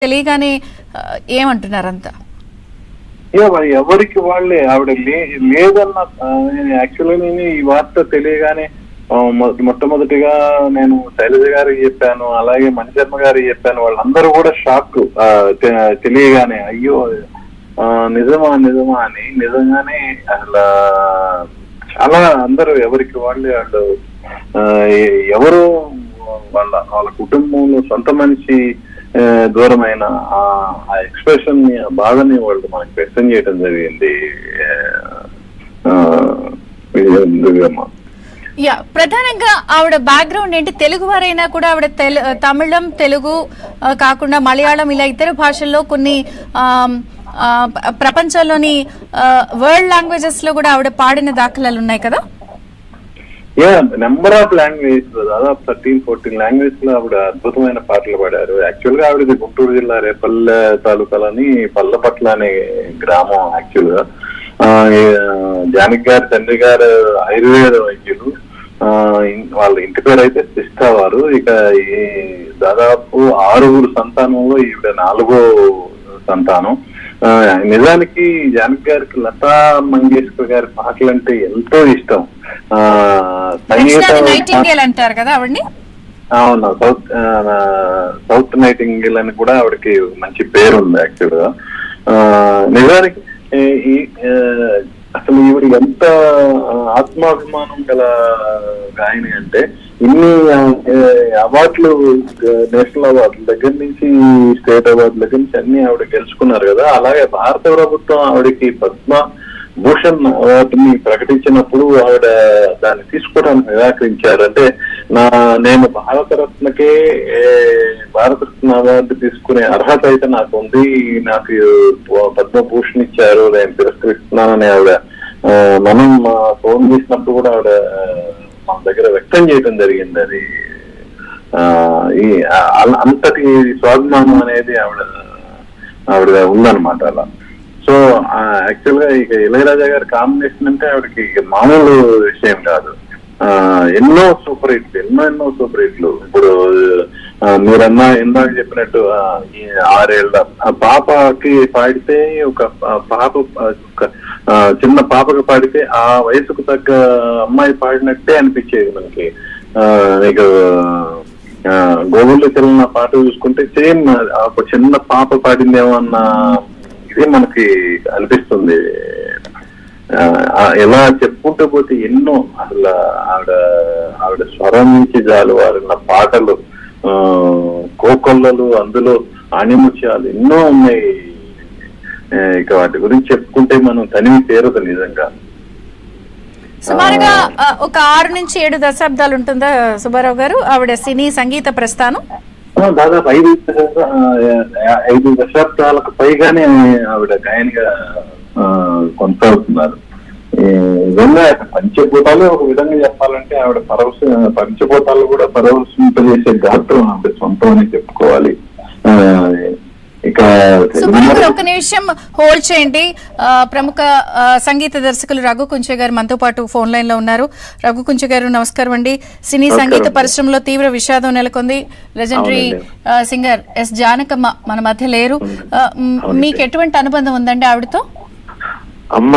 తెలియగానే ఏమంటున్నారంతా? ఎవరికి వాళ్ళే ఆవిడ లేదన్న. యాక్చువల్గా నేను ఈ వార్త తెలియగానే మొట్టమొదటిగా నేను శైలజ గారికి చెప్పాను, అలాగే మణిశర్మ గారికి చెప్పాను. వాళ్ళందరూ కూడా షాక్ తెలియగానే. అయ్యో నిజమా అని నిజంగానే అసలు చాలా అందరూ ఎవరికి వాళ్ళే వాళ్ళు ఎవరు వాళ్ళ కుటుంబంలో సొంత మనిషి దూరమైన ఆ ఎక్స్ప్రెషన్ ని, ఆ బాధని వాళ్ళు మనకు వ్యక్తం చేయడం జరిగింది. ప్రధానంగా ఆవిడ బ్యాక్గ్రౌండ్ ఏంటి? తెలుగు వారైనా కూడా ఆవిడ తమిళం, తెలుగు కాకుండా మలయాళం ఇలా ఇతర భాషల్లో కొన్ని ప్రపంచంలోని వరల్డ్ లాంగ్వేజెస్ లో కూడా ఆవిడ పాడిన దాఖలాలు ఉన్నాయి కదా? నెంబర్ ఆఫ్ లాంగ్వేజ్, దాదాపు 13-14 లాంగ్వేజ్ లో ఆవిడ అద్భుతమైన పాటలు పాడారు. యాక్చువల్ గా ఆవిడది గుంటూరు జిల్లా రేపల్లె తాలూకాలని పల్లపట్ల అనే గ్రామం. యాక్చువల్ గా జానకి గారి తండ్రి గారు ఆయుర్వేద వైద్యులు. వాళ్ళ ఇంటి పేరు అయితే సిస్టా వారు. ఇక ఈ దాదాపు 6 సంతానంలో ఈవిడ 4వ సంతానం. నిజానికి జానకి గారికి లతా మంగేష్కర్ గారి పాటలు అంటే ఎంతో ఇష్టం. అంటారు కదా ఆవిడని? అవును, సౌత్ నైటింగేల్ అని కూడా ఆవిడకి మంచి పేరు ఉంది. యాక్చువల్ గా నిజానికి అసలు ఈవిడ ఎంత ఆత్మాభిమానం గల గాయని అంటే, ఇన్ని అవార్డులు, నేషనల్ అవార్డుల దగ్గర నుంచి స్టేట్ అవార్డుల దగ్గర నుంచి అన్ని ఆవిడ గెలుచుకున్నారు కదా. అలాగే భారత ప్రభుత్వం ఆవిడకి పద్మ భూషణ్ అవార్డుని ప్రకటించినప్పుడు ఆవిడ దాన్ని తీసుకోవడానికి నిరాకరించారు. అంటే నేను భారతరత్న అవార్డు తీసుకునే అర్హత అయితే నాకు ఉంది, నాకు పద్మభూషణ్ ఇచ్చారు, నేను తిరస్కరిస్తున్నానని ఆవిడ మనం ఫోన్ చేసినప్పుడు కూడా ఆవిడ మన దగ్గర వ్యక్తం చేయడం జరిగింది. అది అంతటి స్వాభిమానం అనేది ఆవిడ ఉందన్నమాట. అలా సో యాక్చువల్ గా ఇక ఇళయరాజా గారి కాంబినేషన్ అంటే ఆవిడకి మామూలు విషయం కాదు. ఎన్నో సూపర్ హిట్లు. ఇప్పుడు మీరన్నా ఇందాక చెప్పినట్టు ఈ 6 ఏళ్ల పాపకి పాడితే, ఒక చిన్న పాపకు పాడితే ఆ వయసుకు తగ్గ అమ్మాయి పాడినట్టే అనిపించేది మనకి. ఇక గోగుల్లో తెలంగాణ పాట చూసుకుంటే సేమ్ ఒక చిన్న పాప పాడిందేమో అన్న ఇది మనకి అనిపిస్తుంది. ఎలా చెప్పుకుంటూ పోతే ఎన్నో అసలు ఆవిడ స్వరం నుంచి జాలువారిన పాటలు, కోకొల్లలు, అందులో ఆణిముత్యాలు ఎన్నో ఉన్నాయి. ఇక వాటి గురించి చెప్పుకుంటే మనం తనివి తీరదు నిజంగా. సుమారుగా ఒక 6 నుంచి 7 దశాబ్దాలు ఉంటుందా సుబ్బారావు గారు ఆవిడ సినీ సంగీత ప్రస్థానం? దాదాపు 5 దశాబ్దాలకు పైగానే ఆవిడ గాయనిగా కొనసాగుతున్నారు. విధంగా పంచభూతాలు ఒక విధంగా చెప్పాలంటే ఆవిడ పంచభూతాలు కూడా పరవశింపజేసే గాత్రం ఆవిడ సొంతం అని చెప్పుకోవాలి. ఇక ఒక నిమిషం హోల్డ్ చేయండి. ప్రముఖ సంగీత దర్శకులు రఘు కుంచే గారు మనతో పాటు ఫోన్ లైన్ లో ఉన్నారు. రఘు కుంచే గారు నమస్కారం అండి. సినీ సంగీత పరిశ్రమలో తీవ్ర విషాదం నెలకొంది. లెజెండరీ సింగర్ ఎస్ జానకమ్మ మన మధ్య లేరు. మీకు ఎటువంటి అనుబంధం ఉందండి ఆవిడతో? అమ్మ